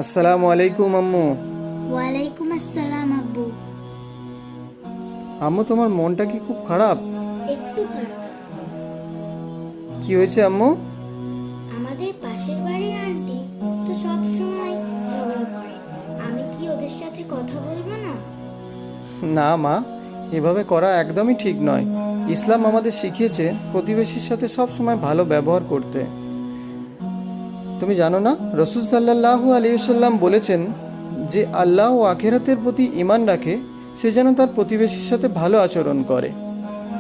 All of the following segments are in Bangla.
আসসালামু আলাইকুম আম্মু। ওয়ালাইকুম আসসালাম আব্বু। আম্মু, তোমার মনটা কি খুব খারাপ? একটু খারাপ। কি হয়েছে আম্মু? আমাদের পাশের বাড়ির আন্টি তো সব সময় ঝগড়া করে। আমি কি ওদের সাথে কথা বলবো না? না মা, এভাবে করা একদমই ঠিক নয়। ইসলাম আমাদের শিখিয়েছে প্রতিবেশীর সাথে সব সময় ভালো ব্যবহার করতে। তুমি জানো না, রসুল সাল্লাল্লাহু আলাইহি সাল্লাম বলেছেন যে আল্লাহ ও আখিরাতের প্রতি ঈমান রাখে সে যেন তার প্রতিবেশীর সাথে ভালো আচরণ করে।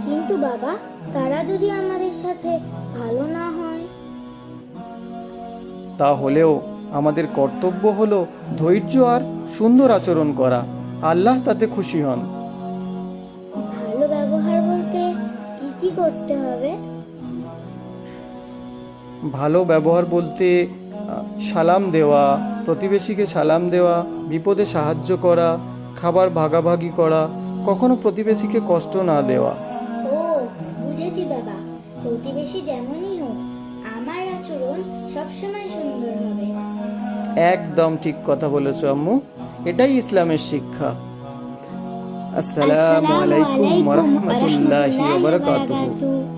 কিন্তু বাবা, তারা যদি আমাদের সাথে ভালো না হয়? তাহলেও আমাদের কর্তব্য হলো ধৈর্য আর সুন্দর আচরণ করা। আল্লাহ তাতে খুশি হন। ভালো ব্যবহার বলতে কি কি করতে হবে? ভালো ব্যবহার বলতে সালাম দেওয়া, প্রতিবেশীকে সালাম দেওয়া, বিপদে সাহায্য করা, খাবার ভাগাভাগি করা, কখনো প্রতিবেশীকে কষ্ট না দেওয়া। ও, বুঝেছি বাবা। প্রতিবেশী যেমনই হোক, আমার আচরণ সবসময় সুন্দর হবে। একদম ঠিক কথা বলেছো আম্মু, এটাই ইসলামের শিক্ষা। আসসালামু আসসালামু আলাইকুম ওয়া আলাইকুম ওয়া রাহমাতুল্লাহি ওয়া রাহমাতুল্লাহি ওয়া বারাকাতুহু। বারাকাতুহু।